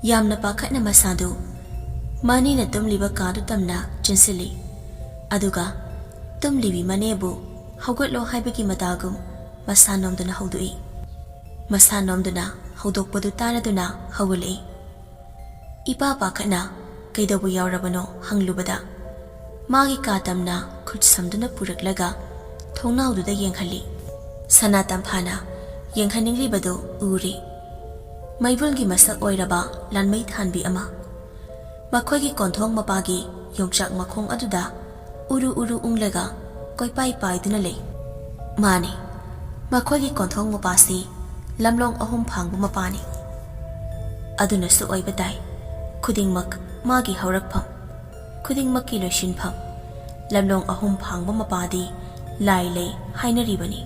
ꯌꯥꯝꯅ ꯄꯥꯈꯠꯅ ꯃꯁꯥꯗꯨ ꯃꯅꯦꯅ ꯇꯨꯝꯂꯤꯕ ꯀꯥꯗꯨ ꯇꯝꯅ ꯆꯤꯟꯁꯤꯜꯂꯤ ꯑꯗꯨꯒ ꯇꯨꯝꯂꯤꯕꯤ ꯃꯅꯦꯕꯨ ꯍꯧꯒꯠꯂꯣ ꯍꯥꯏꯕꯒꯤ ꯃꯇꯥꯒꯨꯝ ꯃꯁꯥ ꯅꯣꯝꯗꯨꯅ ꯍꯧꯗꯣꯛꯏ ꯃꯁꯥ ꯅꯣꯝꯗꯨꯅ ꯍꯧꯗꯣꯛꯄꯗꯨ ꯇꯥꯔꯗꯨꯅ ꯍꯧꯒꯠꯂꯛꯏ ꯏꯄꯥ ꯄꯥꯈꯠꯅ ꯀꯩꯗꯧꯕ ꯌꯥꯎꯔꯕꯅꯣ ꯍꯪꯂꯨꯕꯗ ꯃꯥꯒꯤ ꯀꯥ ꯇꯝꯅ ꯈꯨꯠ ꯁꯝꯗꯨꯅ ꯄꯨꯔꯛꯂꯒ ꯊꯣꯡꯅꯥꯎꯗꯨꯗ ꯌꯦꯡꯍꯜꯂꯤ ꯁꯅꯥꯇꯝꯐꯥꯅ ꯌꯦꯡꯍꯟꯅꯤꯡꯂꯤꯕꯗꯨ ꯎꯔꯤ ꯃꯩꯕꯨꯜꯒꯤ ꯃꯁꯛ ꯑꯣꯏꯔꯕ ꯂꯥꯟꯃꯩ ꯊꯥꯟꯕꯤ ꯑꯃ ꯃꯈꯣꯏꯒꯤ ꯀꯣꯟꯊꯣꯡ ꯃꯄꯥꯒꯤ ꯌꯣꯡꯆꯥꯛ ꯃꯈꯣꯡ ꯑꯗꯨꯗ ꯎꯔꯨ ꯎꯔꯨ ꯎꯪꯂꯒ ꯀꯣꯏꯄꯥꯏ ꯄꯥꯏꯗꯨꯅ ꯂꯩ ꯃꯥꯅꯤ ꯃꯈꯣꯏꯒꯤ ꯀꯣꯟꯊꯣꯡ ꯃꯄꯥꯁꯤ ꯂꯝꯂꯣꯡ 3 ꯐꯥꯡꯕ ꯃꯄꯥꯅꯤ ꯑꯗꯨꯅꯁꯨ ꯑꯣꯏꯕ ꯇꯥꯏ ꯈꯨꯗꯤꯡꯃꯛ ꯃꯥꯒꯤ ꯍꯧꯔꯛꯐꯝ ꯈꯨꯗꯤꯡꯃꯛꯀꯤ ꯂꯣꯏꯁꯤꯟꯐꯝ ꯂꯝꯂꯣꯡ 3 ꯐꯥꯡꯕ ꯃꯄꯥꯗꯤ ꯂꯥꯏ ꯂꯩ ꯍꯥꯏꯅꯔꯤꯕꯅꯤ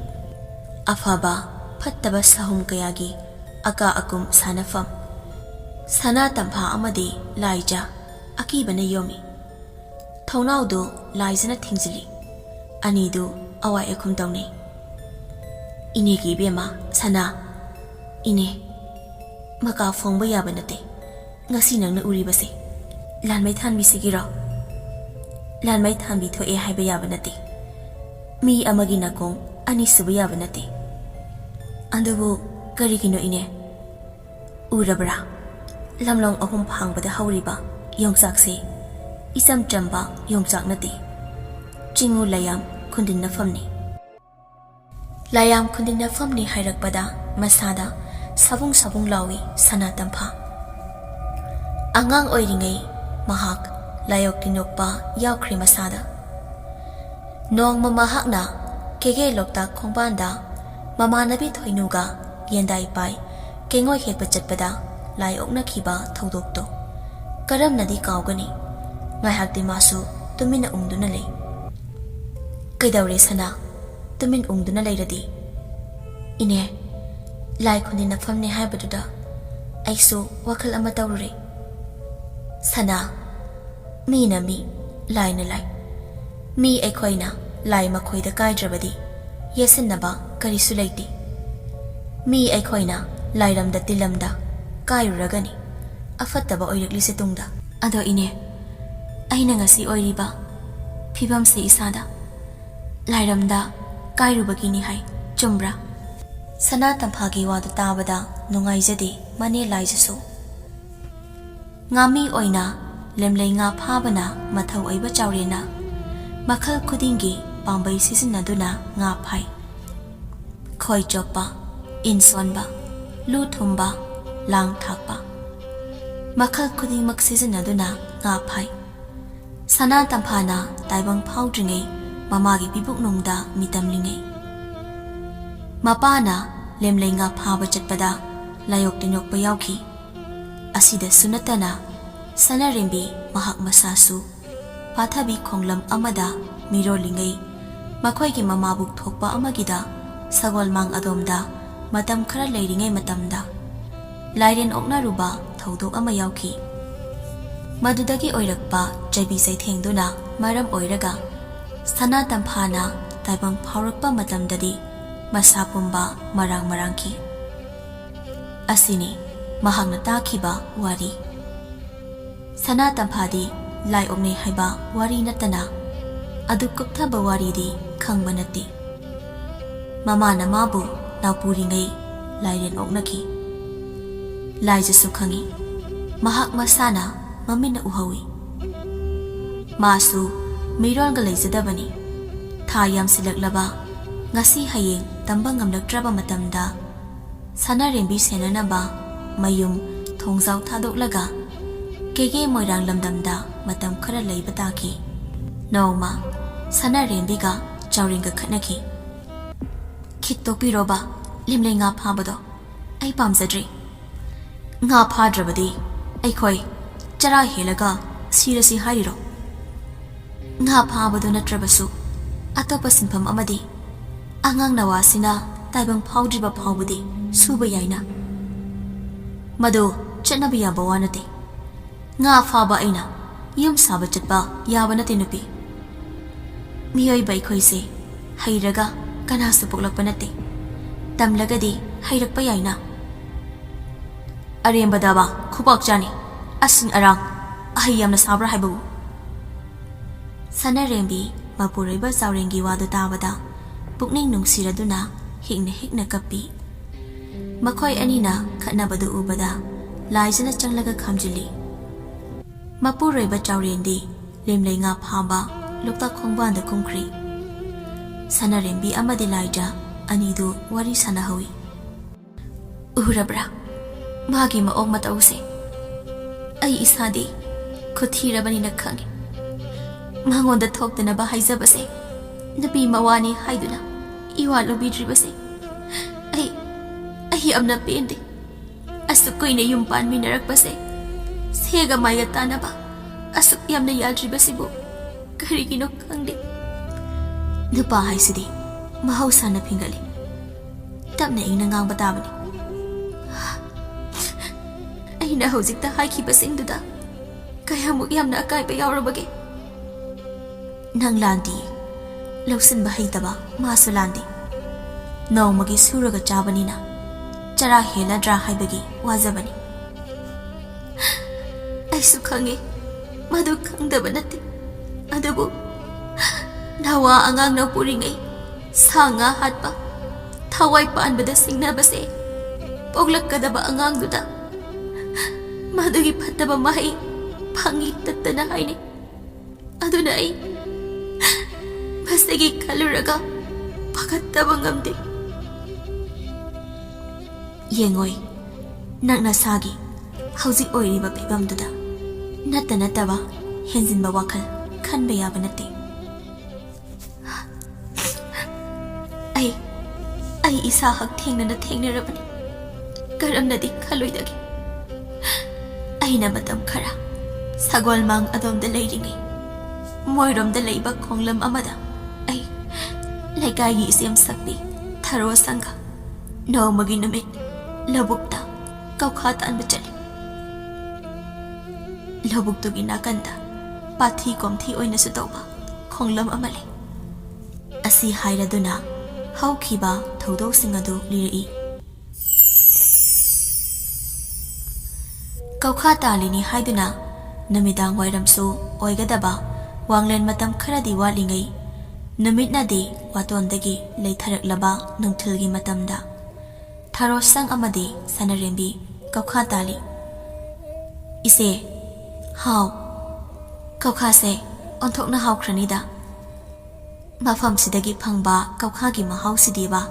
ꯑꯐꯕ ꯐꯠꯇꯕ ꯁꯍꯨꯝ ꯀꯌꯥꯒꯤ ꯑꯀꯥ ꯑꯀꯨꯝ ꯁꯥꯅꯐꯝ ꯁꯅꯥꯇꯝꯐꯥ ꯑꯃꯗꯤ ꯂꯥꯏꯖ ꯑꯀꯤꯕꯅ ꯌꯣꯝꯃꯤ ꯊꯣꯡꯅꯥꯎꯗꯨ ꯂꯥꯏꯖꯅ ꯊꯤꯡꯖꯤꯜꯂꯤ ꯑꯅꯤꯗꯨ ꯑꯋꯥꯏ ꯑꯈꯨꯝ ꯇꯧꯅꯩ ꯏꯅꯦꯒꯤ ꯏꯕꯦꯝꯃ ꯁꯅꯥ ꯏꯅꯦ ꯃꯀꯥ ꯐꯣꯡꯕ ꯌꯥꯕ ꯅꯠꯇꯦ ꯉꯁꯤ ꯅꯪꯅ ꯎꯔꯤꯕꯁꯦ ꯂꯥꯟꯃꯩ ꯊꯥꯟꯕꯤꯁꯤꯒꯤꯔꯣ ꯂꯥꯟꯃꯩ ꯊꯥꯟꯕꯤ ꯊꯣꯛꯑꯦ ꯍꯥꯏꯕ ꯌꯥꯕ ꯅꯠꯇꯦ ꯃꯤ ꯑꯃꯒꯤ ꯅꯥꯀꯣꯡ ꯑꯅꯤ ꯁꯨꯕ ꯌꯥꯕ ꯅꯠꯇꯦ ꯑꯗꯨꯕꯨ ꯀꯔꯤꯒꯤꯅꯣ ꯏꯅꯦ ꯎꯔꯕ꯭ꯔꯥ ꯂꯝꯂꯣꯡ 3 ꯐꯥꯡꯕꯗ ꯍꯧꯔꯤꯕ ꯌꯣꯡꯆꯥꯛꯁꯦ ꯏꯆꯝ ꯆꯝꯕ ꯌꯣꯡꯆꯥꯛ ꯅꯠꯇꯦ ꯆꯤꯡꯉꯨ ꯂꯩꯌꯥꯝ ꯈꯨꯟꯗꯤꯟꯅꯐꯝꯅꯤ ꯂꯥꯌꯥꯝ ꯈꯨꯟꯗꯤꯟꯅꯐꯝꯅꯤ ꯍꯥꯏꯔꯛꯄꯗ ꯃꯁꯥꯗ ꯁꯕꯨꯡ ꯁꯕꯨꯡ ꯂꯥꯎꯏ ꯁꯅꯥꯇꯝꯐꯥ ꯑꯉꯥꯡ ꯑꯣꯏꯔꯤꯉꯩ ꯃꯍꯥꯛ ꯂꯥꯏꯌꯣꯛ ꯇꯤꯟꯅꯣꯛꯄ ꯌꯥꯎꯈ꯭ꯔꯦ ꯃꯁꯥꯗ ꯅꯣꯡꯃ ꯃꯍꯥꯛꯅ ꯀꯦꯒꯦ ꯂꯣꯛꯇꯥꯛ ꯈꯣꯡꯕꯥꯟꯗ ꯃꯃꯥꯟꯅꯕꯤ ꯊꯣꯏꯅꯨꯒ ꯌꯦꯟꯗꯥꯏ ꯄꯥꯏ ꯀꯦꯡꯉꯣꯏ ꯍꯦꯛꯄ ꯆꯠꯄꯗ ꯂꯥꯏ ꯑꯣꯛꯅꯈꯤꯕ ꯊꯧꯗꯣꯛꯇꯣ ꯀꯔꯝꯅꯗꯤ ꯀꯥꯎꯒꯅꯤ ꯉꯥꯏꯍꯥꯛꯇꯤ ꯃꯥꯁꯨ ꯇꯨꯃꯤꯟꯅ ꯎꯪꯗꯨꯅ ꯂꯩ ꯀꯩꯗꯧꯔꯦ ꯁꯅꯥ ꯇꯨꯃꯤꯟ ꯎꯪꯗꯨꯅ ꯂꯩꯔꯗꯤ ꯏꯅꯦ ꯂꯥꯏ ꯈꯨꯟꯗꯤꯟꯅꯐꯝꯅꯤ ꯍꯥꯏꯕꯗꯨꯗ ꯑꯩꯁꯨ ꯋꯥꯈꯜ ꯑꯃ ꯇꯧꯔꯨꯔꯦ ꯁꯅꯥ ꯃꯤꯅ ꯃꯤ ꯂꯥꯏꯅ ꯂꯥꯏ ꯃꯤ ꯑꯩꯈꯣꯏꯅ ꯂꯥꯏ ꯃꯈꯣꯏꯗ ꯀꯥꯏꯗ꯭ꯔꯕꯗꯤ ꯌꯦꯠꯁꯤꯟꯅꯕ ꯀꯔꯤꯁꯨ ꯂꯩꯇꯦ ꯃꯤ ꯑꯩꯈꯣꯏꯅ ꯂꯥꯏꯔꯝꯗ ꯇꯤꯜꯂꯝꯗ ꯀꯥꯏꯔꯨꯔꯒꯅꯤ ꯑꯐꯠꯇꯕ ꯑꯣꯏꯔꯛꯂꯤꯁꯦ ꯇꯨꯡꯗ ꯑꯗꯣ ꯏꯅꯦ ꯑꯩꯅ ꯉꯁꯤ ꯑꯣꯏꯔꯤꯕ ꯐꯤꯕꯝꯁꯦ ꯏꯁꯥꯗ ꯂꯥꯏꯔꯝꯗ ꯀꯥꯏꯔꯨꯕꯒꯤꯅꯤ ꯍꯥꯏ ꯆꯨꯝꯕ꯭ꯔꯥ ꯁꯅꯥꯇꯝꯐꯥꯒꯤ ꯋꯥꯗꯨ ꯇꯥꯕꯗ ꯅꯨꯡꯉꯥꯏꯖꯗꯦ ꯃꯅꯦ ꯂꯥꯏꯖꯁꯨ ꯉꯥꯃꯤ ꯑꯣꯏꯅ ꯂꯦꯝꯂꯩ ꯉꯥ ꯐꯥꯕꯅ ꯃꯊꯧ ꯑꯣꯏꯕ ꯆꯥꯎꯔꯦꯅ ꯃꯈꯜ ꯈꯨꯗꯤꯡꯒꯤ ꯄꯥꯝꯕꯩ ꯁꯤꯖꯤꯟꯅꯗꯨꯅ ꯉꯥ ꯐꯥꯏ ꯈꯣꯏ ꯆꯣꯞꯄ ꯏꯟ ꯁꯣꯟꯕ ꯂꯨ ꯊꯨꯝꯕ ꯂꯥꯡ ꯊꯥꯛꯄ ꯃꯈꯜ ꯈꯨꯗꯤꯡꯃꯛ ꯁꯤꯖꯤꯟꯅꯗꯨꯅ ꯉꯥ ꯐꯥꯏ ꯁꯅꯥꯇꯝꯐꯥꯅ ꯇꯥꯏꯕꯪ ꯐꯥꯎꯗ꯭ꯔꯤꯉꯩ ꯃꯃꯥꯒꯤ ꯄꯤꯕꯨꯛꯅꯨꯡꯗ ꯃꯤꯇꯝꯂꯤꯉꯩ ꯃꯄꯥꯅ ꯂꯦꯝꯂꯩ ꯉꯥ ꯐꯥꯕ ꯆꯠꯄꯗ ꯂꯥꯏꯌꯣꯛ ꯇꯤꯟꯅꯣꯛꯄ ꯌꯥꯎꯈꯤ ꯑꯁꯤꯗꯁꯨ ꯅꯠꯇꯅ ꯁꯅꯥꯔꯦꯝꯕꯤ ꯃꯍꯥꯛ ꯃꯁꯥꯁꯨ ꯄꯥꯊꯕꯤ ꯈꯣꯡꯂꯝ ꯑꯃꯗ ꯃꯤꯔꯣꯜꯂꯤꯉꯩ ꯃꯈꯣꯏꯒꯤ ꯃꯃꯥꯕꯨꯛ ꯊꯣꯛꯄ ꯑꯃꯒꯤꯗ ꯁꯒꯣꯜꯃꯥꯡ ꯑꯗꯣꯝꯗ ꯃꯇꯝ ꯈꯔ ꯂꯩꯔꯤꯉꯩ ꯃꯇꯝꯗ ꯂꯥꯏꯔꯦꯟ ꯑꯣꯛꯅꯔꯨꯕ ꯊꯧꯗꯣꯛ ꯑꯃ ꯌꯥꯎꯈꯤ ꯃꯗꯨꯗꯒꯤ ꯑꯣꯏꯔꯛꯄ ꯆꯩꯕꯤ ꯆꯩꯊꯦꯡꯗꯨꯅ ꯃꯔꯝ ꯑꯣꯏꯔꯒ ꯁꯅꯥꯇꯝꯐꯥꯅ ꯇꯥꯏꯕꯪ ꯐꯥꯎꯔꯛꯄ ꯃꯇꯝꯗꯗꯤ ꯃꯁꯥ ꯄꯨꯝꯕ ꯃꯔꯥꯡ ꯃꯔꯥꯡꯈꯤ ꯑꯁꯤꯅꯤ ꯃꯍꯥꯛꯅ ꯇꯥꯈꯤꯕ ꯋꯥꯔꯤ ꯁꯅꯥꯇꯝꯐꯥꯗꯤ ꯂꯥꯏ ꯑꯣꯛꯅꯩ ꯍꯥꯏꯕ ꯋꯥꯔꯤ ꯅꯠꯇꯅ ꯑꯗꯨ ꯀꯨꯞꯊꯕ ꯋꯥꯔꯤꯗꯤ ꯈꯪꯕ ꯅꯠꯇꯦ ꯃꯃꯥꯅ ꯃꯥꯕꯨ ꯅꯥꯎꯄꯨꯔꯤꯉꯩ ꯂꯥꯏꯔꯦꯟ ꯑꯣꯛꯅꯈꯤ ꯂꯥꯏꯖꯁꯨ ꯈꯪꯏ ꯃꯍꯥꯛ ꯃꯁꯥꯅ ꯃꯃꯤꯠꯅ ꯎꯍꯧꯏ ꯃꯥꯁꯨ ꯃꯤꯔꯣꯜꯒ ꯂꯩꯖꯗꯕꯅꯤ ꯊꯥ ꯌꯥꯝꯁꯤꯜꯂꯛꯂꯕ ꯉꯁꯤ ꯍꯌꯦꯡ ꯇꯝꯕ ꯉꯝꯂꯛꯇ꯭ꯔꯕ ꯃꯇꯝꯗ ꯁꯅꯥꯔꯦꯝꯕꯤ ꯁꯦꯟꯅꯅꯕ ꯃꯌꯨꯝ ꯊꯣꯡꯖꯥꯎ ꯊꯥꯗꯣꯛꯂꯒ ꯀꯦꯒꯦ ꯃꯣꯏꯔꯥꯡ ꯂꯝꯗꯝꯗ ꯃꯇꯝ ꯈꯔ ꯂꯩꯕ ꯇꯥꯈꯤ ꯅꯣꯡꯃ ꯁꯅꯥꯔꯦꯝꯕꯤꯒ ꯆꯥꯎꯔꯦꯟꯒ ꯈꯠꯅꯈꯤ ꯈꯤꯠꯇꯣꯛꯄꯤꯔꯣꯕ ꯂꯦꯝꯂꯩ ꯉꯥ ꯐꯥꯕꯗꯣ ꯑꯩ ꯄꯥꯝꯖꯗ꯭ꯔꯤ ꯉꯥ ꯐꯥꯗ꯭ꯔꯕꯗꯤ ꯑꯩꯈꯣꯏ ꯆꯔꯥ ꯍꯦꯜꯂꯒ ꯁꯤꯔꯁꯤ ꯍꯥꯏꯔꯤꯔꯣ ꯉꯥ ꯐꯥꯕꯗꯣ ꯅꯠꯇ꯭ꯔꯕꯁꯨ ꯑꯇꯣꯞꯄ ꯁꯤꯟꯐꯝ ꯑꯃꯗꯤ ꯑꯉꯥꯡ ꯅꯋꯥꯁꯤꯅ ꯇꯥꯏꯕꯪ ꯐꯥꯎꯗ꯭ꯔꯤꯕ ꯐꯥꯎꯕꯗꯤ ꯁꯨꯕ ꯌꯥꯏꯅ ꯃꯗꯨ ꯆꯠꯅꯕ ꯌꯥꯕ ꯋꯥ ꯅꯠꯇꯦ ꯉꯥ ꯐꯥꯕ ꯑꯩꯅ ꯌꯨꯝ ꯁꯥꯕ ꯆꯠꯄ ꯌꯥꯕ ꯅꯠꯇꯦ ꯅꯨꯄꯤ ꯃꯤꯑꯣꯏꯕ ꯑꯩꯈꯣꯏꯁꯦ ꯍꯩꯔꯒ ꯀꯅꯥꯁꯨ ꯄꯣꯛꯂꯛꯄ ꯅꯠꯇꯦ ꯇꯝꯂꯒꯗꯤ ꯍꯩꯔꯛꯄ ꯌꯥꯏꯅ ꯑꯔꯦꯝꯕꯗꯕ ꯈꯨꯄꯥꯛ ꯆꯥꯅꯤ ꯑꯁꯤꯡ ꯑꯔꯥꯡ ꯑꯍꯩ ꯌꯥꯝꯅ ꯁꯥꯕ꯭ꯔꯥ ꯍꯥꯏꯕꯕꯨ ꯁꯅꯔꯦꯝꯕꯤ ꯃꯄꯨꯔꯣꯏꯕ ꯆꯥꯎꯔꯦꯡꯒꯤ ꯋꯥꯗꯨ ꯇꯥꯕꯗ ꯄꯨꯛꯅꯤꯡ ꯅꯨꯡꯁꯤꯔꯗꯨꯅ ꯍꯤꯛꯅ ꯀꯞꯄꯤ ꯃꯈꯣꯏ ꯑꯅꯤꯅ ꯈꯠꯅꯕꯗꯨ ꯎꯕꯗ ꯂꯥꯏꯖꯅ ꯆꯪꯂꯒ ꯈꯥꯝꯖꯤꯜꯂꯤ ꯃꯄꯨꯔꯣꯏꯕ ꯆꯥꯎꯔꯦꯟꯗꯤ ꯂꯦꯝꯂꯩ ꯉꯥ ꯐꯥꯕ ꯂꯣꯛꯇꯥꯛ ꯈꯣꯡꯕꯥꯟꯗ ꯀꯨꯝꯈ꯭ꯔꯤ ꯁꯅꯔꯦꯝꯕꯤ ꯑꯃꯗꯤ ꯂꯥꯏꯖ ꯑꯅꯤꯗꯨ ꯋꯥꯔꯤ ꯁꯥꯟꯅꯍꯧꯏ ꯎꯔꯕ꯭ꯔꯥ ꯃꯥꯒꯤ ꯃꯑꯣꯡ ꯃꯇꯧꯁꯦ ꯑꯩ ꯏꯁꯥꯗꯤ ꯈꯨꯊꯤꯔꯕꯅꯤꯅ ꯈꯪꯉꯤ ꯃꯉꯣꯟꯗ ꯊꯣꯛꯇꯅꯕ ꯍꯥꯏꯖꯕꯁꯦ ꯅꯨꯄꯤ ꯃꯋꯥꯅꯤ ꯍꯥꯏꯗꯨꯅ ꯏꯋꯥ ꯂꯧꯕꯤꯗ꯭ꯔꯤꯕꯁꯦ ꯑꯩ ꯌꯥꯝꯅ ꯄꯦꯟꯗꯦ ꯑꯁꯨꯛ ꯀꯨꯏꯅ ꯌꯨꯝ ꯄꯥꯟꯃꯤꯟꯅꯔꯛꯄꯁꯦ ꯁꯦꯒ ꯃꯥꯏꯒ ꯇꯥꯟꯅꯕ ꯑꯁꯨꯛ ꯌꯥꯝꯅ ꯌꯥꯗ꯭ꯔꯤꯕꯁꯤꯕꯨ ꯀꯔꯤꯒꯤꯅꯣ ꯈꯪꯗꯦ ꯅꯨꯄꯥ ꯍꯥꯏꯁꯤꯗꯤ ꯃꯍꯧꯁꯥꯅ ꯐꯤꯡꯒꯠꯂꯤ ꯇꯞꯅ ꯏꯪꯅ ꯉꯥꯡꯕ ꯇꯥꯕꯅꯤ ꯑꯩꯅ ꯍꯧꯖꯤꯛꯇ ꯍꯥꯏꯈꯤꯕꯁꯤꯡꯗꯨꯗ ꯀꯌꯥꯃꯨꯛ ꯌꯥꯝꯅ ꯑꯀꯥꯏꯕ ꯌꯥꯎꯔꯕꯒꯦ ꯅꯪ ꯂꯥꯟꯗꯤ ꯂꯧꯁꯤꯟꯕ ꯍꯩꯇꯕ ꯃꯥꯁꯨ ꯂꯥꯟꯗꯤ ꯅꯣꯡꯃꯒꯤ ꯁꯨꯔꯒ ꯆꯥꯕꯅꯤꯅ ꯆꯔꯥ ꯍꯦꯜꯂꯗ꯭ꯔꯥ ꯍꯥꯏꯕꯒꯤ ꯋꯥꯖꯕꯅꯤ ꯑꯩꯁꯨ ꯈꯪꯉꯤ ꯃꯗꯨ ꯈꯪꯗꯕ ꯅꯠꯇꯦ ꯑꯗꯨꯕꯨ ꯅꯋꯥ ꯑꯉꯥꯡꯅ ꯄꯨꯔꯤꯉꯩ ꯁꯥ ꯉꯥ ꯍꯥꯠꯄ ꯊꯋꯥꯏ ꯄꯥꯟꯕꯗ ꯁꯤꯡꯅꯕꯁꯦ ꯄꯣꯛꯂꯛꯀꯗꯕ ꯑꯉꯥꯡꯗꯨꯗ ꯃꯗꯨꯒꯤ ꯐꯠꯇꯕ ꯃꯍꯩ ꯐꯪꯉꯤ ꯇꯠꯇꯅ ꯍꯥꯏꯅꯩ ꯑꯗꯨꯅ ꯑꯩ ꯃꯁꯤꯒꯤ ꯈꯜꯂꯨꯔꯒ ꯄꯥꯈꯠꯇꯕ ꯉꯝꯗꯦ ꯌꯦꯡꯉꯣꯏ ꯅꯪ ꯅꯁꯥꯒꯤ ꯍꯧꯖꯤꯛ ꯑꯣꯏꯔꯤꯕ ꯐꯤꯕꯝꯗꯨꯗ ꯅꯠꯇꯕ ꯍꯦꯟꯖꯤꯟꯕ ꯋꯥꯈꯜ ꯈꯟꯕ ꯌꯥꯕ ꯅꯠꯇꯦ ꯑꯩ ꯏꯁꯥ ꯍꯛꯊꯦꯡꯅꯅ ꯊꯦꯡꯅꯔꯕꯅꯤ ꯀꯔꯝꯅꯗꯤ ꯈꯜꯂꯣꯏꯗꯒꯦ ꯑꯩꯅ ꯃꯇꯝ ꯈꯔ ꯁꯒꯣꯜꯃꯥꯡ ꯑꯗꯣꯝꯗ ꯂꯩꯔꯤꯉꯩ ꯃꯣꯏꯔꯣꯝꯗ ꯂꯩꯕ ꯈꯣꯡꯂꯝ ꯑꯃꯗ ꯑꯩ ꯂꯩꯀꯥꯏꯒꯤ ꯏꯆꯦꯝ ꯁꯛꯄꯤ ꯊꯔꯣ ꯁꯪꯒ ꯅꯣꯡꯃꯒꯤ ꯅꯨꯃꯤꯠ ꯂꯧꯕꯨꯛꯇ ꯀꯧꯈꯥ ꯇꯥꯟꯕ ꯆꯠꯂꯤ ꯂꯧꯕꯨꯛꯇꯨꯒꯤ ꯅꯥꯀꯟꯗ ꯄꯥꯊꯤ ꯀꯣꯝꯊꯤ ꯑꯣꯏꯅꯁꯨ ꯇꯧꯕ ꯈꯣꯡꯂꯝ ꯑꯃ ꯂꯩ ꯑꯁꯤ ꯍꯥꯏꯔꯗꯨꯅ ꯍꯧꯈꯤꯕ ꯊꯧꯗꯣꯛꯁꯤꯡ ꯑꯗꯨ ꯂꯤꯔꯛꯏ ꯀꯧꯈꯥ ꯇꯥꯜꯂꯤꯅꯤ ꯍꯥꯏꯗꯨꯅ ꯅꯨꯃꯤꯗꯥꯡ ꯋꯥꯏꯔꯝꯁꯨ ꯑꯣꯏꯒꯗꯕ ꯋꯥꯡꯂꯦꯟ ꯃꯇꯝ ꯈꯔꯗꯤ ꯋꯥꯠꯂꯤꯉꯩ ꯅꯨꯃꯤꯠꯅꯗꯤ ꯋꯥꯇꯣꯟꯗꯒꯤ ꯂꯩꯊꯔꯛꯂꯕ ꯅꯨꯡꯊꯤꯜꯒꯤ ꯃꯇꯝꯗ ꯊꯔꯣꯁꯪ ꯑꯃꯗꯤ ꯁꯅꯔꯦꯝꯕꯤ ꯀꯧꯈꯥ ꯇꯥꯜꯂꯤ ꯏꯆꯦ ꯍꯥꯎ ꯀꯧꯈꯥꯁꯦ ꯑꯣꯟꯊꯣꯛꯅ ꯍꯥꯎꯈ꯭ꯔꯅꯤꯗ ꯃꯐꯝꯁꯤꯗꯒꯤ ꯐꯪꯕ ꯀꯧꯈꯥꯒꯤ ꯃꯍꯥꯎꯁꯤꯗꯤꯕ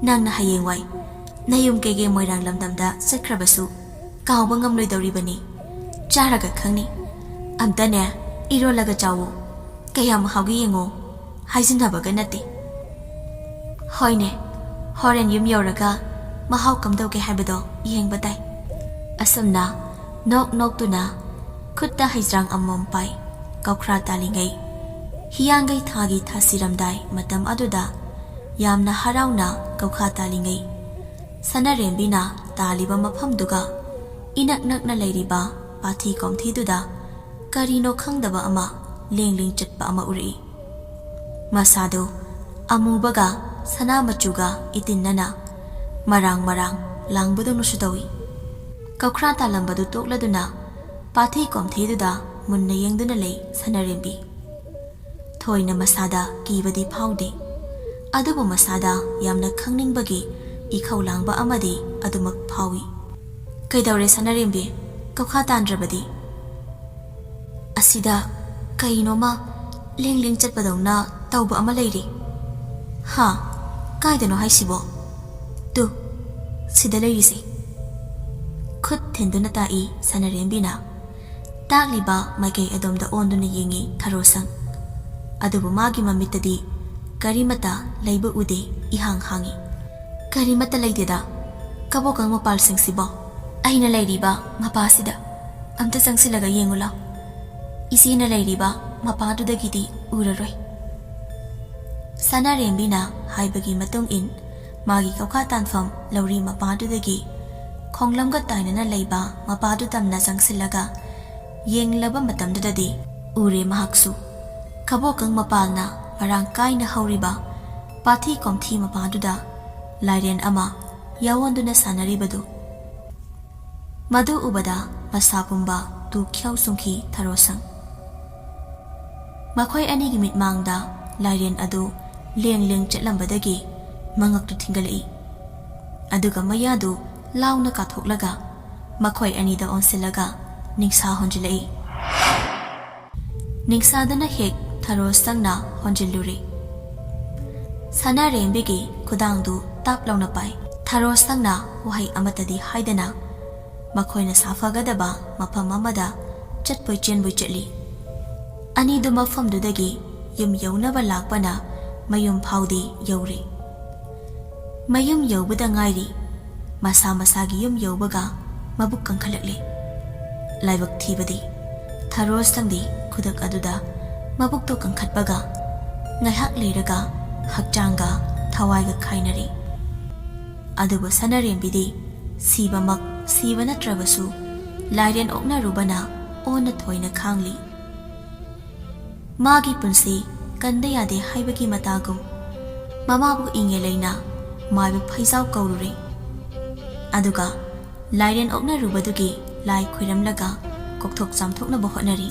ꯅꯪꯅ ꯍꯌꯦꯡꯋꯥꯏ ꯅꯌꯨꯝ ꯀꯩꯒꯦ ꯃꯣꯏꯔꯥꯡ ꯂꯝꯗꯝꯗ ꯆꯠꯈ꯭ꯔꯕꯁꯨ ꯀꯥꯎꯕ ꯉꯝꯂꯣꯏꯗꯧꯔꯤꯕꯅꯤ ꯆꯥꯔꯒ ꯈꯪꯅꯤ ꯑꯝꯇꯅꯦ ꯏꯔꯣꯜꯂꯒ ꯆꯥꯎꯋꯣ ꯀꯌꯥꯝ ꯍꯥꯎꯒꯦ ꯌꯦꯡꯉꯣ ꯍꯥꯏꯖꯤꯟꯅꯕꯒ ꯅꯠꯇꯦ ꯍꯣꯏꯅꯦ ꯍꯣꯔꯦꯟ ꯌꯨꯝ ꯌꯧꯔꯒ ꯃꯍꯥꯎ ꯀꯝꯗꯧꯒꯦ ꯍꯥꯏꯕꯗꯣ ꯌꯦꯡꯕ ꯇꯥꯏ ꯑꯁꯨꯝꯅ ꯅꯣꯛꯇꯨꯅ ꯈꯨꯠꯇ ꯍꯩꯖ꯭ꯔꯥꯡ ꯑꯃꯃꯝ ꯄꯥꯏ ꯀꯧꯈ꯭ꯔꯥ ꯇꯥꯜꯂꯤꯉꯩ ꯍꯤꯌꯥꯡꯒꯩ ꯊꯥꯒꯤ ꯊꯥꯁꯤꯔꯝꯗꯥꯏ ꯃꯇꯝ ꯑꯗꯨꯗ ꯌꯥꯝꯅ ꯍꯔꯥꯎꯅ ꯀꯧꯈꯥ ꯇꯥꯜꯂꯤꯉꯩ ꯁꯅꯔꯦꯝꯕꯤꯅ ꯇꯥꯜꯂꯤꯕ ꯃꯐꯝꯗꯨꯒ ꯏꯅꯛ ꯅꯛꯅ ꯂꯩꯔꯤꯕ ꯄꯥꯊꯤ ꯀꯣꯝꯊꯤꯗꯨꯗ ꯀꯔꯤꯅꯣ ꯈꯪꯗꯕ ꯑꯃ ꯂꯦꯡ ꯆꯠꯄ ꯑꯃ ꯎꯔꯛꯏ ꯃꯁꯥꯗꯨ ꯑꯃꯨꯕꯒ ꯁꯅꯥ ꯃꯆꯨꯒ ꯏꯇꯤꯟꯅꯅ ꯃꯔꯥꯡ ꯂꯥꯡꯕꯗꯧꯅꯁꯨ ꯇꯧꯏ ꯀꯧꯈ꯭ꯔꯥ ꯇꯥꯜꯂꯝꯕꯗꯨ ꯇꯣꯛꯂꯗꯨꯅ ꯄꯥꯊꯤ ꯀꯣꯝꯊꯤꯗꯨꯗ ꯃꯨꯟꯅ ꯌꯦꯡꯗꯨꯅ ꯂꯩ ꯁꯅꯔꯦꯝꯕꯤ ꯊꯣꯏꯅ ꯃꯁꯥꯗ ꯀꯤꯕꯗꯤ ꯐꯥꯎꯗꯦ ꯑꯗꯨꯕꯨ ꯃꯁꯥꯗ ꯌꯥꯝꯅ ꯈꯪꯅꯤꯡꯕꯒꯤ ꯏꯈꯧ ꯂꯥꯡꯕ ꯑꯃꯗꯤ ꯑꯗꯨꯃꯛ ꯐꯥꯎꯏ ꯀꯩꯗꯧꯔꯦ ꯁꯅꯔꯦꯝꯕꯤ ꯀꯧꯈꯥ ꯇꯥꯟꯗ꯭ꯔꯕꯗꯤ ꯑꯁꯤꯗ ꯀꯩꯅꯣꯃ ꯂꯦꯡ ꯆꯠꯄꯗꯧꯅ ꯇꯧꯕ ꯑꯃ ꯂꯩꯔꯤ ꯍꯥ ꯀꯥꯏꯗꯅꯣ ꯍꯥꯏꯁꯤꯕꯣ ꯇꯨ ꯁꯤꯗ ꯂꯩꯔꯤꯁꯤ ꯈꯨꯠ ꯊꯤꯟꯗꯨꯅ ꯇꯥꯛꯏ ꯁꯅꯔꯦꯝꯕꯤꯅ ꯇꯥꯛꯂꯤꯕ ꯃꯥꯏꯀꯩ ꯑꯗꯣꯝꯗ ꯑꯣꯟꯗꯨꯅ ꯌꯦꯡꯉꯤ ꯊꯔꯣꯁꯪ ꯑꯗꯨꯕꯨ ꯃꯥꯒꯤ ꯃꯃꯤꯠꯇꯗꯤ ꯀꯔꯤꯃꯠꯇ ꯂꯩꯕ ꯎꯗꯦ ꯏꯍꯥꯡ ꯍꯥꯡꯏ ꯀꯔꯤꯃꯠꯇ ꯂꯩꯇꯦꯗ ꯀꯕꯣꯀꯪ ꯃꯄꯥꯜꯁꯤꯡꯁꯤꯕꯣ ꯑꯩꯅ ꯂꯩꯔꯤꯕ ꯃꯄꯥꯁꯤꯗ ꯑꯝꯇ ꯆꯪꯁꯤꯜꯂꯒ ꯌꯦꯡꯉꯨ ꯂꯥꯎ ꯏꯆꯦꯅ ꯂꯩꯔꯤꯕ ꯃꯄꯥꯗꯨꯗꯒꯤꯗꯤ ꯎꯔꯔꯣꯏ ꯁꯅꯔꯦꯝꯕꯤꯅ ꯍꯥꯏꯕꯒꯤ ꯃꯇꯨꯡ ꯏꯟ ꯃꯥꯒꯤ ꯀꯧꯈꯥ ꯇꯥꯟꯐꯝ ꯂꯧꯔꯤ ꯃꯄꯥꯗꯨꯗꯒꯤ ꯈꯣꯡꯂꯝꯒ ꯇꯥꯏꯅꯅ ꯂꯩꯕ ꯃꯄꯥꯗꯨ ꯇꯝꯅ ꯆꯪꯁꯤꯜꯂꯒ ꯌꯦꯡꯂꯕ ꯃꯇꯝꯗꯨꯗꯗꯤ ꯎꯔꯦ ꯃꯍꯥꯛꯁꯨ ꯀꯕꯣꯀꯪ ꯃꯄꯥꯜꯅ ꯃꯔꯥꯡ ꯀꯥꯏꯅ ꯍꯧꯔꯤꯕ ꯄꯥꯊꯤ ꯀꯣꯝꯊꯤ ꯃꯄꯥꯗꯨꯗ ꯂꯥꯏꯔꯦꯟ ꯑꯃ ꯌꯥꯑꯣꯟꯗꯨꯅ ꯁꯥꯟꯅꯔꯤꯕꯗꯨ ꯃꯗꯨ ꯎꯕꯗ ꯃꯁꯥ ꯄꯨꯝꯕ ꯇꯨ ꯈ꯭ꯌꯥꯎ ꯆꯨꯡꯈꯤ ꯊꯔꯣꯁꯪ꯫ ꯃꯈꯣꯏ ꯑꯅꯤꯒꯤ ꯃꯤꯠꯃꯥꯡꯗ ꯂꯥꯏꯔꯦꯟ ꯑꯗꯨ ꯂꯦꯡ ꯂꯦꯡ ꯆꯠꯂꯝꯕꯗꯒꯤ ꯃꯉꯛꯇꯨ ꯊꯤꯡꯒꯠꯂꯛꯏ꯫ ꯑꯗꯨꯒ ꯃꯌꯥꯗꯨ ꯂꯥꯎꯅ ꯀꯥꯊꯣꯛꯂꯒ ꯃꯈꯣꯏ ꯑꯅꯤꯗ ꯑꯣꯟꯁꯤꯜꯂꯒ ꯅꯤꯡꯁꯥ ꯍꯣꯟꯖꯤꯜꯂꯛꯏ꯫ ꯅꯤꯡꯁꯥꯗꯨꯅ ꯍꯦꯛ ꯊꯔꯣꯁꯪꯅ ꯍꯣꯟꯖꯤꯜꯂꯨꯔꯤ꯫ ꯁꯅꯥꯔꯦꯝꯕꯤꯒꯤ ꯈꯨꯗꯥꯡꯗꯨ ꯇꯥꯞ ꯂꯥꯎꯅ ꯄꯥꯏ꯫ ꯊꯔꯣꯁꯪꯅ ꯋꯥꯍꯩ ꯑꯃꯠꯇꯗꯤ ꯍꯥꯏꯗꯅ ꯃꯈꯣꯏꯅ ꯁꯥꯐꯒꯗꯕ ꯃꯐꯝ ꯑꯃꯗ ꯆꯠꯄꯣꯏ ꯆꯦꯟꯕꯣꯏ ꯆꯠꯂꯤ꯫ ꯑꯅꯤꯗꯨ ꯃꯐꯝꯗꯨꯗꯒꯤ ꯌꯨꯝ ꯌꯧꯅꯕ ꯂꯥꯛꯄꯅ ꯃꯌꯨꯝ ꯐꯥꯎꯗꯤ ꯌꯧꯔꯦ꯫ ꯃꯌꯨꯝ ꯌꯧꯕꯗ ꯉꯥꯏꯔꯤ ꯃꯁꯥ ꯃꯁꯥꯒꯤ ꯌꯨꯝ ꯌꯧꯕꯒ ꯃꯕꯨꯛ ꯀꯪꯈꯠꯂꯛꯂꯤ꯫ ꯂꯥꯏꯕꯛ ꯊꯤꯕꯗꯤ ꯊꯔꯣꯁꯪꯗꯤ ꯈꯨꯗꯛ ꯑꯗꯨꯗ ꯃꯕꯨꯛꯇꯣ ꯀꯪꯈꯠꯄꯒ ꯉꯥꯏꯍꯥꯛ ꯂꯩꯔꯒ ꯍꯛꯆꯥꯡꯒ ꯊꯋꯥꯏꯒ ꯈꯥꯏꯅꯔꯤ꯫ ꯑꯗꯨꯕꯨ ꯁꯅꯥꯔꯦꯝꯕꯤꯗꯤ ꯁꯤꯕꯃꯛ ꯁꯤꯕ ꯅꯠꯇ꯭ꯔꯕꯁꯨ ꯂꯥꯏꯔꯦꯟ ꯑꯣꯛꯅꯔꯨꯕꯅ ꯑꯣꯟꯅ ꯊꯣꯏꯅ ꯈꯥꯡꯂꯤ꯫ ꯃꯥꯒꯤ ꯄꯨꯟꯁꯤ ꯀꯟꯕ ꯌꯥꯗꯦ ꯍꯥꯏꯕꯒꯤ ꯃꯇꯥꯒꯨꯝ ꯃꯃꯥꯕꯨ ꯏꯉꯦꯂꯩꯅ ꯃꯥꯏꯕ ꯐꯩꯖꯥꯎ ꯀꯧꯔꯨꯔꯦ꯫ ꯑꯗꯨꯒ ꯂꯥꯏꯔꯦꯟ ꯑꯣꯛꯅꯔꯨꯕꯗꯨꯒꯤ ꯂꯥꯏ ꯈꯣꯏꯔꯝꯂꯒ ꯀꯣꯛꯊꯣꯛ ꯆꯥꯝꯊꯣꯛꯅꯕ ꯍꯣꯠꯅꯔꯤ꯫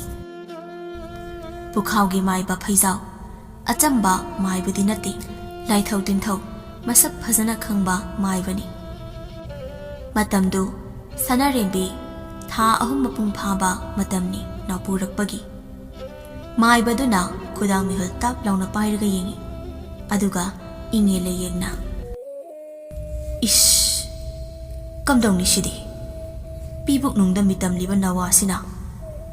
ꯄꯨꯈꯥꯎꯒꯤ ꯃꯥꯏꯕ ꯐꯩꯖꯥꯎ ꯑꯆꯝꯕ ꯃꯥꯏꯕꯗꯤ ꯅꯠꯇꯦ, ꯂꯥꯏꯊꯧ ꯇꯤꯟꯊꯧ ꯃꯁꯛ ꯐꯖꯅ ꯈꯪꯕ ꯃꯥꯏꯕꯅꯤ꯫ ꯃꯇꯝꯗꯨ ꯁꯅꯥꯔꯦꯝꯕꯤ ꯊꯥ 3 ꯃꯄꯨꯡ ꯐꯥꯕ ꯃꯇꯝꯅꯤ ꯅꯥꯎꯄꯨꯔꯛꯄꯒꯤ꯫ ꯃꯥꯏꯕꯗꯨꯅ ꯈꯨꯗꯥꯡ ꯃꯤꯍꯨꯜ ꯇꯥꯞ ꯂꯥꯎꯅ ꯄꯥꯏꯔꯒ ꯌꯦꯡꯉꯤ꯫ ꯑꯗꯨꯒ ꯏꯪꯉꯦ ꯂꯩꯌꯦꯡꯅ "ꯏꯁ, ꯀꯝꯗꯧꯅꯤ ꯁꯤꯗꯤ? ꯄꯤꯕꯨꯛꯅꯨꯡꯗ ꯃꯤꯇꯝꯂꯤꯕ ꯅꯋꯥꯁꯤꯅ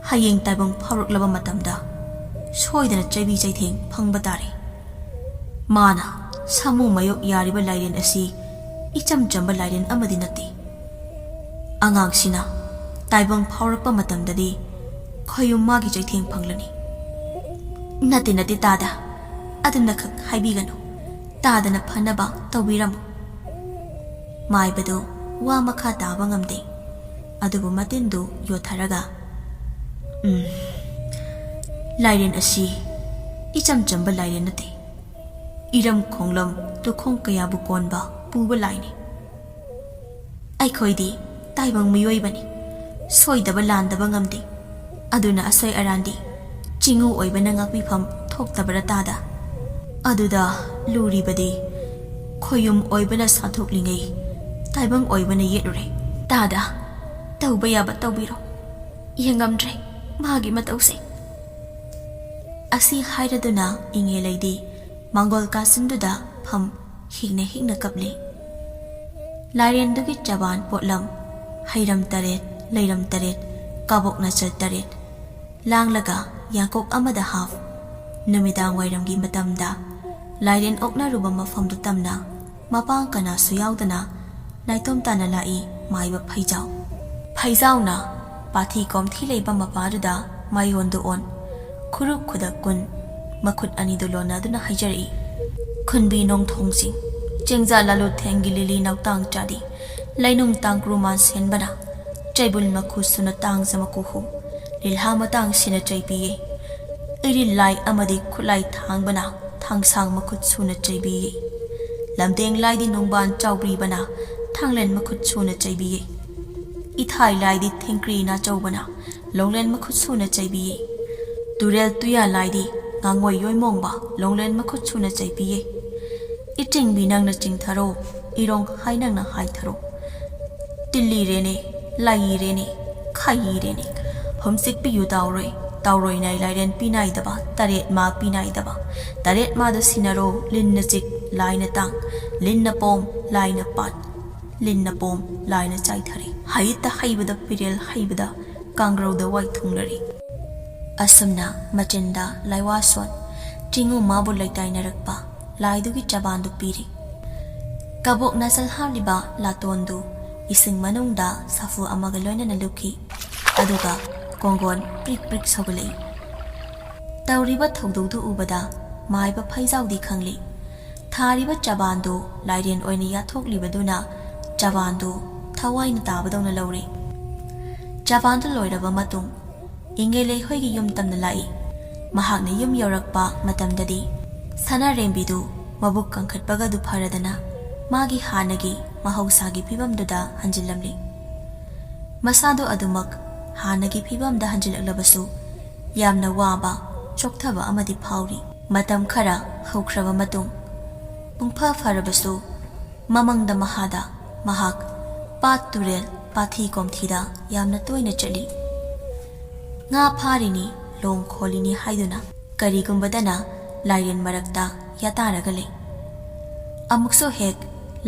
ꯍꯌꯦꯡ ꯇꯥꯏꯕꯪ ꯐꯥꯎꯔꯛꯂꯕ ꯃꯇꯝꯗ ꯁꯣꯏꯗꯅ ꯆꯩꯕꯤ ꯆꯩꯊꯦꯡ ꯐꯪꯕ ꯇꯥꯔꯦ꯫ ꯃꯥꯅ ꯁꯥꯃꯨ ꯃꯥꯌꯣꯛ ꯌꯥꯔꯤꯕ ꯂꯥꯏꯔꯦꯟ ꯑꯁꯤ ꯏꯆꯝ ꯆꯝꯕ ꯂꯥꯏꯔꯦꯟ ꯑꯃꯗꯤ ꯅꯠꯇꯦ꯫ ꯑꯉꯥꯡꯁꯤꯅ ꯇꯥꯏꯕꯪ ꯐꯥꯎꯔꯛꯄ ꯃꯇꯝꯗꯗꯤ ꯈꯣꯌꯨꯝ ꯃꯥꯒꯤ ꯆꯩꯊꯦꯡ ꯐꯪꯂꯅꯤ꯫ ꯅꯠꯇꯦ ꯅꯠꯇꯦ ꯇꯥꯗ, ꯑꯗꯨꯅꯈꯛ ꯍꯥꯏꯕꯤꯒꯅꯨ, ꯇꯥꯗꯅ ꯐꯅꯕ ꯇꯧꯕꯤꯔꯝꯃꯨ." ꯃꯥꯏꯕꯗꯨ ꯋꯥ ꯃꯈꯥ ꯇꯥꯕ ꯉꯝꯗꯦ꯫ ꯑꯗꯨꯕꯨ ꯃꯇꯤꯟꯗꯨ ꯌꯣꯠꯊꯔꯒ "ꯂꯥꯏꯔꯦꯟ ꯑꯁꯤ ꯏꯆꯝ ꯆꯝꯕ ꯂꯥꯏꯔꯦꯟ ꯅꯠꯇꯦ, ꯏꯔꯝ ꯈꯣꯡꯂꯝ ꯇꯨꯈꯣꯡ ꯀꯌꯥꯕꯨ ꯀꯣꯟꯕ ꯄꯨꯕ ꯂꯥꯏꯅꯤ꯫ ꯑꯩꯈꯣꯏꯗꯤ ꯇꯥꯏꯕꯪ ꯃꯤꯑꯣꯏꯕꯅꯤ, ꯁꯣꯏꯗꯕ ꯂꯥꯟꯗꯕ ꯉꯝꯗꯦ꯫ ꯑꯗꯨꯅ ꯑꯁꯣꯏ ꯑꯔꯥꯟꯗꯤ ꯆꯤꯡꯎ ꯑꯣꯏꯕꯅ ꯉꯥꯛꯄꯤꯐꯝ ꯊꯣꯛꯇꯕꯔ ꯇꯥꯗ? ꯑꯗꯨꯗ ꯂꯨꯔꯤꯕꯗꯤ ꯈꯣꯌꯨꯝ ꯑꯣꯏꯕꯅ ꯁꯥꯊꯣꯛꯂꯤꯉꯩ ꯇꯥꯏꯕꯪ ꯑꯣꯏꯕꯅ ꯌꯦꯠꯂꯨꯔꯦ꯫ ꯇꯥꯗ, ꯇꯧꯕ ꯌꯥꯕ ꯇꯧꯕꯤꯔꯣ, ꯌꯦꯡꯉꯝꯗ꯭ꯔꯦ ꯃꯥꯒꯤ ꯃꯇꯧꯁꯦ." ꯑꯁꯤ ꯍꯥꯏꯔꯗꯨꯅ ꯏꯉꯦꯂꯩꯗꯤ ꯃꯥꯡꯒꯣꯜ ꯀꯥꯆꯤꯟꯗꯨꯗ ꯐꯝ ꯍꯤꯛꯅ ꯍꯤꯛꯅ ꯀꯞꯂꯤ꯫ ꯂꯥꯏꯔꯦꯟꯗꯨꯒꯤ ꯆꯕꯥꯟ ꯄꯣꯠꯂꯝ ꯍꯩꯔꯝ 3, ꯂꯩꯔꯝ 3, ꯀꯥꯕꯣꯛ ꯅꯆꯜ 3 ꯂꯥꯡꯂꯒ ꯌꯥꯡꯀꯣꯛ ꯑꯃꯗ ꯍꯥꯞ꯫ ꯅꯨꯃꯤꯗꯥꯡ ꯋꯥꯏꯔꯝꯒꯤ ꯃꯇꯝꯗ ꯂꯥꯏꯔꯦꯟ ꯑꯣꯛꯅꯔꯨꯕ ꯃꯐꯝꯗꯨ ꯇꯝꯅ ꯃꯄꯥꯡ ꯀꯅꯥꯁꯨ ꯌꯥꯎꯗꯅ ꯅꯥꯏꯇꯣꯝ ꯇꯥꯅ ꯂꯥꯛꯏ ꯃꯥꯏꯕ ꯐꯩꯖꯥꯎ꯫ ꯐꯩꯖꯥꯎꯅ ꯄꯥꯊꯤ ꯀꯣꯝꯊꯤ ꯂꯩꯕ ꯃꯄꯥꯗꯨꯗ ꯃꯥꯏꯌꯣꯟꯗꯨ ꯑꯣꯟ ꯈꯨꯔꯨꯞ ꯈꯨꯗꯛ ꯀꯨꯟ ꯃꯈꯨꯠ ꯑꯅꯤꯗꯨ ꯂꯣꯟꯅꯗꯨꯅ ꯍꯥꯏꯖꯔꯛꯏ꯫ "ꯈꯨꯟꯕꯤ ꯅꯣꯡꯊꯣꯡꯁꯤꯡ, ꯆꯦꯡꯖꯥ ꯂꯥꯂꯨꯊꯦꯡꯒꯤ ꯂꯤꯂꯤ ꯅꯥꯎꯇꯥꯡ ꯆꯥꯗꯤ, ꯂꯩꯅꯨꯡ ꯇꯥꯡꯀ꯭ꯔꯨ ꯃꯥꯟ ꯁꯦꯟꯕꯅ, ꯆꯩꯕꯨꯜ ꯃꯈꯨ ꯁꯨꯅ ꯇꯥꯡꯖ ꯃꯀꯨꯍꯨ, ꯂꯤꯜꯍꯥ ꯃꯇꯥꯡ ꯁꯤꯅ ꯆꯩꯕꯤꯌꯦ꯫ ꯏꯔꯤꯜ ꯂꯥꯏ ꯑꯃꯗꯤ ꯈꯨꯠꯂꯥꯏ ꯊꯥꯡꯕꯅ ꯊꯥꯡꯁꯥꯡ ꯃꯈꯨꯠ ꯁꯨꯅ ꯆꯩꯕꯤꯌꯦ꯫ ꯂꯝꯗꯦꯡ ꯂꯥꯏꯗꯤ ꯅꯣꯡꯕꯥꯟ ꯆꯥꯎꯕ꯭ꯔꯤꯕꯅ ꯊꯥꯡꯂꯦꯟ ꯃꯈꯨꯠ ꯁꯨꯅ ꯆꯩꯕꯤꯌꯦ꯫ ꯏꯊꯥꯏ ꯂꯥꯏꯗꯤ ꯊꯦꯡꯀ꯭ꯔꯤ ꯅꯥꯆꯧꯕꯅ ꯂꯣꯡꯂꯦꯟ ꯃꯈꯨꯠ ꯁꯨꯅ ꯆꯩꯕꯤꯌꯦ꯫ ꯇꯨꯔꯦꯜ ꯇꯨꯌꯥ ꯂꯥꯏꯗꯤ ꯉꯥꯡꯉꯣꯏ ꯌꯣꯏꯃꯣꯡꯕ ꯂꯣꯡꯂꯦꯟ ꯃꯈꯨꯠ ꯁꯨꯅ ꯆꯩꯕꯤꯌꯦ꯫ ꯏꯆꯤꯡꯕꯤ ꯅꯪꯅ ꯆꯤꯡꯊꯔꯣ, ꯏꯔꯣꯡ ꯍꯥꯏ ꯅꯪꯅ ꯍꯥꯏꯊꯔꯣ꯫ ꯇꯤꯜꯂꯤꯔꯦꯅꯦ, ꯂꯥꯏꯔꯦꯅꯦ, ꯈꯥꯏꯔꯦꯅꯦ, ꯍꯨꯝꯆꯤꯛꯄꯤꯌꯨ ꯇꯥꯎꯔꯣꯏ, ꯇꯥꯎꯔꯣꯏ ꯅꯥꯏ ꯂꯥꯏꯔꯦꯟ ꯄꯤꯅꯥꯏꯗꯕ, 3 ꯃꯥ ꯄꯤꯅꯥꯏꯗꯕ꯫ 3 ꯃꯥꯗ ꯁꯤꯟꯅꯔꯣ, ꯂꯤꯟꯅ ꯆꯤꯛ, ꯂꯥꯏꯅ ꯇꯥꯡ, ꯂꯤꯟꯅ ꯄꯣꯝ, ꯂꯥꯏꯅ ꯄꯥꯠ, ꯂꯤꯟꯅ ꯄꯣꯝ, ꯂꯥꯏꯅ ꯆꯥꯏꯊꯔꯦ꯫ ꯍꯩꯇ ꯍꯩꯕꯗ ꯄꯤꯔꯦꯜ ꯍꯩꯕꯗ ꯀꯥꯡꯒ꯭ꯔꯧꯗ ꯋꯥꯏꯊꯨꯡꯂꯔꯤ꯫ ꯑꯁꯨꯝꯅ ꯃꯆꯤꯟꯗ ꯂꯥꯏꯋꯥꯁꯣꯟ ꯆꯤꯡꯎ ꯃꯥꯕꯨ ꯂꯩꯇꯥꯏꯅꯔꯛꯄ ꯂꯥꯏꯗꯨꯒꯤ ꯆꯕꯥꯟꯗꯨ ꯄꯤꯔꯤ꯫ ꯀꯕꯣꯛ ꯅꯥꯆꯜ ꯍꯥꯞꯂꯤꯕ ꯂꯥꯇꯣꯟꯗꯨ ꯏꯁꯤꯡ ꯃꯅꯨꯡꯗ ꯁꯥꯐꯨ ꯑꯃꯒ ꯂꯣꯏꯅꯅ ꯂꯨꯞꯈꯤ꯫ ꯑꯗꯨꯒ ꯀꯣꯡꯒꯣꯟ ꯄ꯭ꯔꯤꯛ ꯄ꯭ꯔꯤꯛ ꯁꯧꯒꯠꯂꯛꯏ꯫ ꯇꯧꯔꯤꯕ ꯊꯧꯗꯣꯛꯇꯨ ꯎꯕꯗ ꯃꯥꯏꯕ ꯐꯩꯖꯥꯎꯗꯤ ꯈꯪꯂꯤ꯫ ꯊꯥꯔꯤꯕ ꯆꯕꯥꯟꯗꯨ ꯂꯥꯏꯔꯦꯟ ꯑꯣꯏꯅ ꯌꯥꯊꯣꯛꯂꯤꯕꯗꯨꯅ ꯆꯕꯥꯟꯗꯨ ꯊꯋꯥꯏꯅ ꯇꯥꯕꯗꯧꯅ ꯂꯧꯔꯦ꯫ ꯆꯕꯥꯟꯗꯨ ꯂꯣꯏꯔꯕ ꯃꯇꯨꯡ ꯏꯉꯦꯂꯩ ꯍꯣꯏꯒꯤ ꯌꯨꯝ ꯇꯝꯅ ꯂꯥꯛꯏ꯫ ꯃꯍꯥꯛꯅ ꯌꯨꯝ ꯌꯧꯔꯛꯄ ꯃꯇꯝꯗꯗꯤ ꯁꯅꯥꯔꯦꯝꯕꯤꯗꯨ ꯃꯕꯨꯛ ꯀꯪꯈꯠꯄꯒꯗꯨ ꯐꯔꯗꯅ ꯃꯥꯒꯤ ꯍꯥꯟꯅꯒꯤ ꯃꯍꯧꯁꯥꯒꯤ ꯐꯤꯕꯝꯗꯨꯗ ꯍꯟꯖꯤꯜꯂꯝꯂꯤ꯫ Masado adumak hanagi phibamda hanjilaklabasu yamna waba chokthaba amadi phauri matam khara haukraba matung pungpha farabasu mamangda mahada mahak pat turel pathi komthida yamna toina chali nga pharini long kholini haiduna karigumbadana lairen marakta yataraga le amukso hek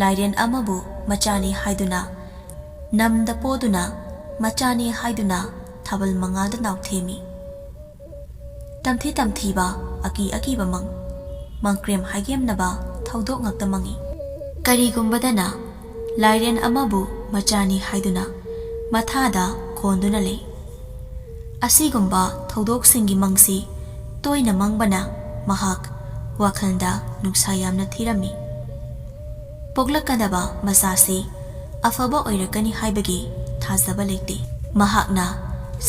lairen amabu machani haiduna namda poduna machani haiduna thabal mangalda nauthemi tamthi ba aki ba mangkrem haigem naba thaudok ngakta mangi karigumbadana lairen amabu machani haiduna mathada khonduna le asigumba thaudok singi mangsi toina mangbana mahak wakhalda nuksa yamna thirami poglakadaba masasi afaba oirakani haibagi thazaba lekte mahakna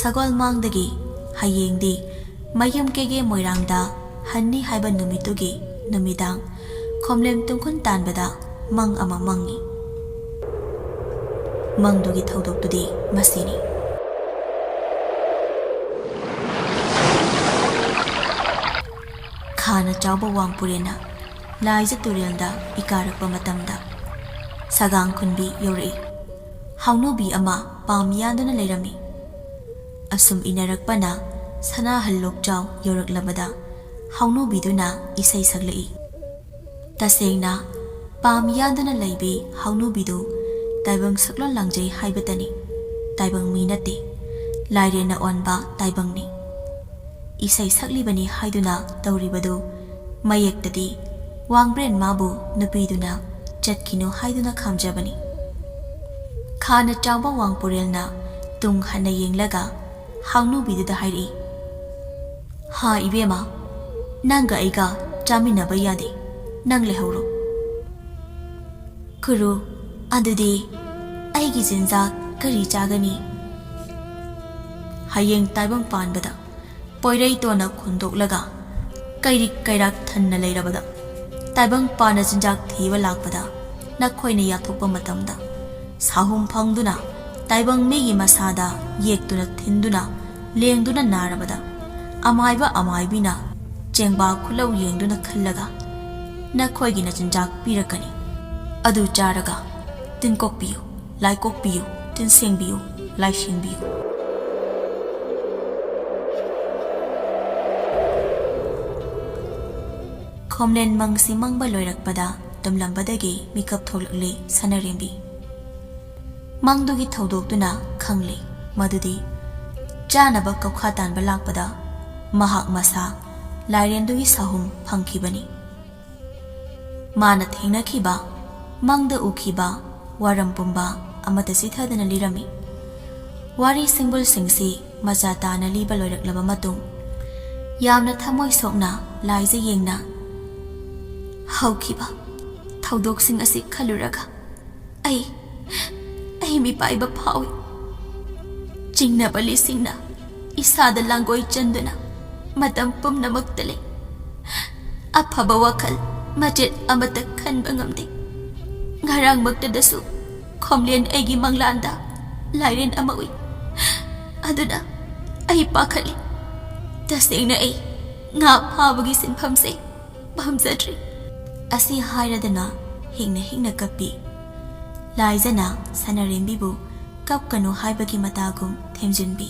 sagol mangdagi hayengdi mayum kege moirangda hanni haiba numitugi numidang khomlem tungkhun tanbada mang ama mangi mangdugi thaudok tudi masini khana chawba wangpurena laija turelda ikarakpa matamda sagang khunbi yori haunubi ama pamiyaduna leirami asum inarakpana sana hallok chaw yoraklabada haunubiduna isai saglai tasengna pamiyaduna leibi haunubidu taibang saklon langjai haibatani taibang minati lairena onba taibangni isai saklibani haiduna tauribadu mayektadi wangbren mabu nupiduna chatkino haiduna khamjabani khana chawba wangpurelna tung hana yenglaga haunubiduda hairi ha ibema nanga aiga chaminaba yade nang lehoro kuru adudi aigi jinja kari chagani hayeng taibang panbada poirei tona khundoklaga kairak thanna leirabada taibang pana jinjak thiba lakpada nakhoina yathokpa matamda sahum phangduna taibang megi masada yektuna thinduna lengduna narabada amaiba amaibina chengba khulau yengduna khallaga nakhoigina jinjak pirakani adu charaga tinkokpiyu laikokpiyu tinsengbiyu laisengbiyu khomlen mangsi mangba loirakpada tamlambadagi mikap tholakle sanarembi mangdugi thaudokduna khangle madudi chanaba kaukha tanba lakpada mahak masa lairendugi sahum phangkhibani mana thengnakhiba mangda ukhiba waram pumba amata sithadana lirami wari singbul singsi macha tana liba loiraklaba matung yamna thamoi sokna laija yengna haukiba thaudok sing asi khaluraga ai mi paiba phawi chingna bali singna isada langoi chanduna matam pumnamuktale aphaba wakhal majet amata khanba ngamde ngarang maktadasu khomlen aigi manglanda lairen amawi aduna ai pakhali tasengna ai nga phabagi sinphamse phamjadri asi hairadana hingna kapi laijana sanarembibu kapkanu haibagi matagum themjinbi